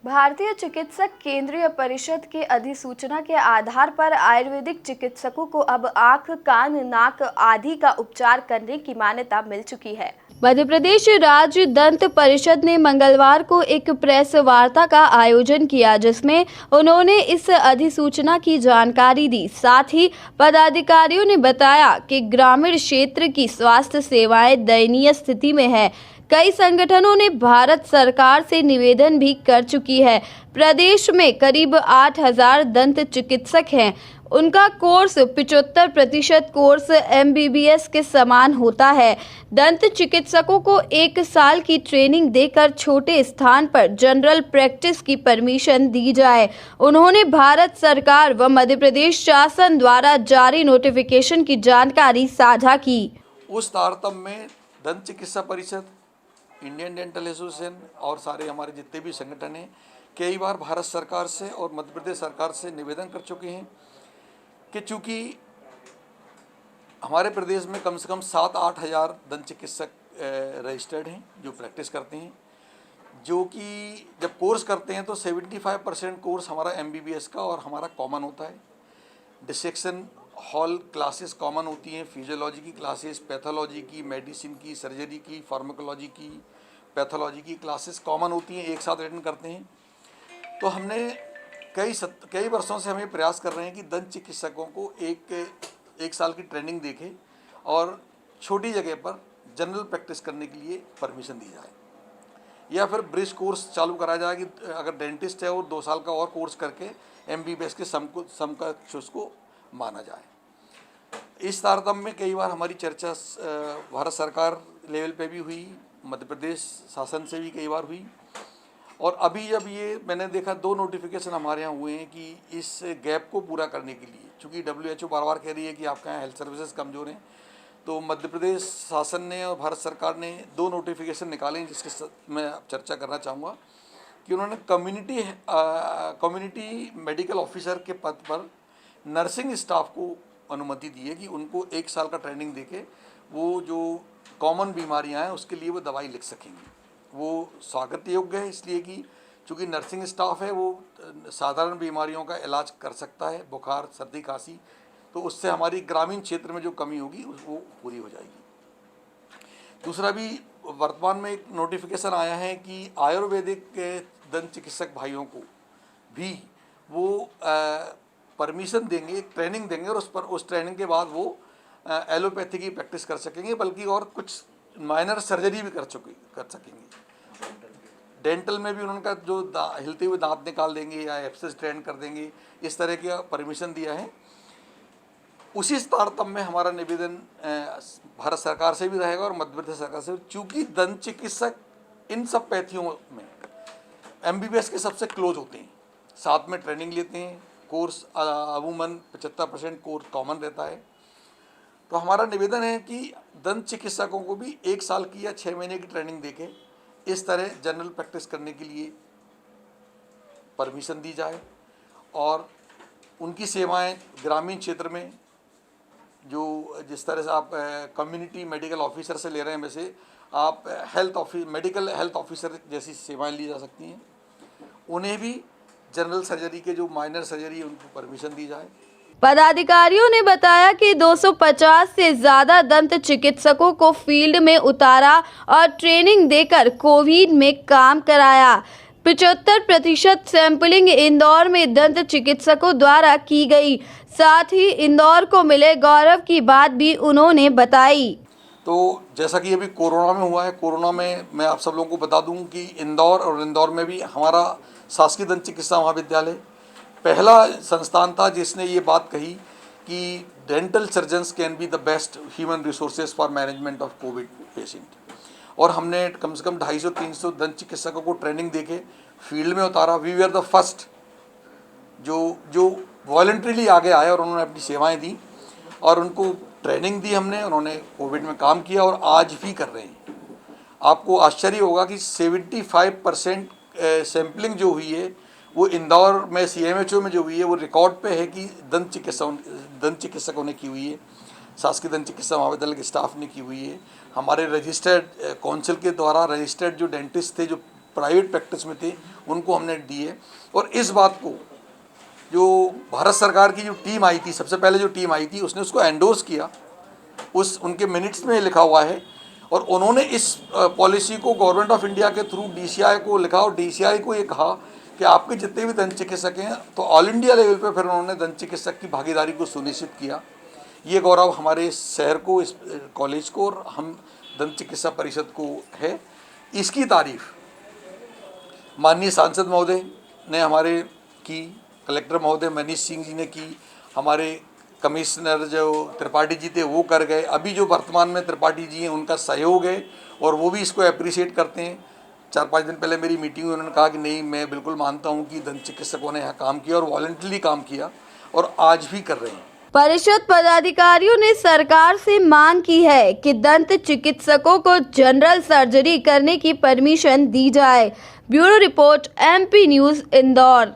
भारतीय चिकित्सक केंद्रीय परिषद की अधिसूचना के आधार पर आयुर्वेदिक चिकित्सकों को अब आंख, कान, नाक आदि का उपचार करने की मान्यता मिल चुकी है। मध्य प्रदेश राज्य दंत परिषद ने मंगलवार को एक प्रेस वार्ता का आयोजन किया, जिसमें उन्होंने इस अधिसूचना की जानकारी दी। साथ ही पदाधिकारियों ने बताया कि ग्रामीण क्षेत्र की स्वास्थ्य सेवाएं दयनीय स्थिति में है। कई संगठनों ने भारत सरकार से निवेदन भी कर चुकी है। प्रदेश में करीब 8,000 दंत चिकित्सक हैं। उनका कोर्स 75% कोर्स MBBS के समान होता है। दंत चिकित्सकों को 1 साल की ट्रेनिंग देकर छोटे स्थान पर जनरल प्रैक्टिस की परमिशन दी जाए। उन्होंने भारत सरकार व मध्य प्रदेश शासन द्वारा जारी नोटिफिकेशन की जानकारी साझा की। उस तारतम्य में दंत चिकित्सा परिषद, इंडियन डेंटल एसोसिएशन और सारे हमारे जितने भी संगठन हैं कई बार भारत सरकार से और मध्य प्रदेश सरकार से निवेदन कर चुके हैं कि चूँकि हमारे प्रदेश में कम से कम 7-8 हज़ार दंत चिकित्सक रजिस्टर्ड हैं जो प्रैक्टिस करते हैं, जो कि जब कोर्स करते हैं तो 75% कोर्स हमारा MBBS का और हमारा कॉमन होता है। डिसेक्शन हॉल क्लासेस कॉमन होती हैं, फिजियोलॉजी की क्लासेस, पैथोलॉजी की, मेडिसिन की, सर्जरी की, फार्माकोलॉजी की, पैथोलॉजी की क्लासेस कॉमन होती हैं, एक साथ अटेंड करते हैं। तो हमने कई वर्षों से हमें प्रयास कर रहे हैं कि दंत चिकित्सकों को एक साल की ट्रेनिंग देके और छोटी जगह पर जनरल प्रैक्टिस करने के लिए परमिशन दी जाए, या फिर ब्रिज कोर्स चालू कराया जाए कि अगर डेंटिस्ट है और 2 साल का और कोर्स करके MBBS के समकक्ष उसको माना जाए। इस तारतम्य में कई बार हमारी चर्चा भारत सरकार लेवल पे भी हुई, मध्य प्रदेश शासन से भी कई बार हुई, और अभी जब ये मैंने देखा 2 नोटिफिकेशन हमारे यहाँ हुए हैं कि इस गैप को पूरा करने के लिए, चूँकि WHO बार बार कह रही है कि आपके यहाँ हेल्थ सर्विसेज कमज़ोर हैं, तो मध्य प्रदेश शासन ने और भारत सरकार ने 2 नोटिफिकेशन निकाले हैं जिसके मैं चर्चा करना चाहूँगा कि उन्होंने कम्युनिटी मेडिकल ऑफिसर के पद पर नर्सिंग स्टाफ को अनुमति दी है कि उनको 1 साल का ट्रेनिंग देके वो जो कॉमन बीमारियां हैं उसके लिए वो दवाई लिख सकेंगे। वो स्वागत योग्य है, इसलिए कि चूँकि नर्सिंग स्टाफ है वो साधारण बीमारियों का इलाज कर सकता है, बुखार, सर्दी, खांसी, तो उससे हमारी ग्रामीण क्षेत्र में जो कमी होगी वो पूरी हो जाएगी। दूसरा भी वर्तमान में एक नोटिफिकेशन आया है कि आयुर्वेदिक के दंत चिकित्सक भाइयों को भी वो परमिशन देंगे, ट्रेनिंग देंगे, और उस ट्रेनिंग के बाद वो एलोपैथी की प्रैक्टिस कर सकेंगे, बल्कि और कुछ माइनर सर्जरी भी कर सकेंगे। डेंटल में भी उनका जो हिलते हुए दांत निकाल देंगे या एब्सेस ट्रेन कर देंगे, इस तरह का परमिशन दिया है। उसी तारतम्य में हमारा निवेदन भारत सरकार से भी रहेगा और मध्य प्रदेश सरकार से, चूँकि दंत चिकित्सक इन सब पैथियों में MBBS के सबसे क्लोज होते हैं, साथ में ट्रेनिंग लेते हैं, कोर्स अमूमन 75% कोर्स कॉमन रहता है। तो हमारा निवेदन है कि दंत चिकित्सकों को भी 1 साल की या 6 महीने की ट्रेनिंग देके इस तरह जनरल प्रैक्टिस करने के लिए परमिशन दी जाए, और उनकी सेवाएं ग्रामीण क्षेत्र में जो जिस तरह से आप कम्युनिटी मेडिकल ऑफिसर से ले रहे हैं, वैसे आप मेडिकल हेल्थ ऑफिसर जैसी सेवाएं ली जा सकती हैं। उन्हें भी जनरल सर्जरी के जो माइनर सर्जरी है उनको परमिशन दी जाए। पदाधिकारियों ने बताया कि 250 से ज्यादा दंत चिकित्सकों को फील्ड में उतारा और ट्रेनिंग देकर कोविड में काम कराया। 75% सैंपलिंग इंदौर में दंत चिकित्सकों द्वारा की गई। साथ ही इंदौर को मिले गौरव की बात भी उन्होंने बताई। तो जैसा कि अभी कोरोना में हुआ है, कोरोना में मैं आप सब लोगों को बता दूं कि इंदौर में भी हमारा शासकीय दंत चिकित्सा महाविद्यालय पहला संस्थान था जिसने ये बात कही कि dental surgeons can be the best human resources for management of Covid patient. और हमने कम से कम 250-300 दंत चिकित्सकों को ट्रेनिंग देके फील्ड में उतारा। वी आर द फर्स्ट जो वॉलंटरीली आगे आए और उन्होंने अपनी सेवाएं दी और उनको ट्रेनिंग दी हमने, उन्होंने कोविड में काम किया और आज भी कर रहे हैं। आपको आश्चर्य होगा कि 75% सैम्पलिंग जो हुई है वो इंदौर में CMHO में जो हुई है वो रिकॉर्ड पे है कि दंत चिकित्सकों ने की हुई है, शासकीय दंत चिकित्सा महाविद्यालय के स्टाफ ने की हुई है। हमारे रजिस्टर्ड काउंसिल के द्वारा रजिस्टर्ड जो डेंटिस्ट थे, जो प्राइवेट प्रैक्टिस में थे उनको हमने दिए। और इस बात को जो भारत सरकार की जो टीम आई थी, सबसे पहले जो टीम आई थी उसने उसको एंडोर्स किया, उनके मिनट्स में लिखा हुआ है। और उन्होंने इस पॉलिसी को गवर्नमेंट ऑफ इंडिया के थ्रू DCI को लिखा और DCI को ये कहा कि आपके जितने भी दंत चिकित्सक हैं, तो ऑल इंडिया लेवल पे फिर उन्होंने दंत चिकित्सक की भागीदारी को सुनिश्चित किया। ये गौरव हमारे शहर को, इस कॉलेज को और हम दंत चिकित्सा परिषद को है। इसकी तारीफ माननीय सांसद महोदय ने हमारे की, कलेक्टर महोदय मनीष सिंह जी ने की, हमारे कमिश्नर जो त्रिपाठी जी थे वो कर गए, अभी जो वर्तमान में त्रिपाठी जी हैं उनका सहयोग है और वो भी इसको अप्रिशिएट करते हैं। 4-5 दिन पहले मेरी मीटिंग में उन्होंने कहा कि नहीं, मैं बिल्कुल मानता हूँ कि दंत चिकित्सकों ने यहाँ काम किया और वॉलंटरीली काम किया और आज भी कर रहे हैं। परिषद पदाधिकारियों ने सरकार से मांग की है कि दंत चिकित्सकों को जनरल सर्जरी करने की परमिशन दी जाए। Bureau report MP news Indore.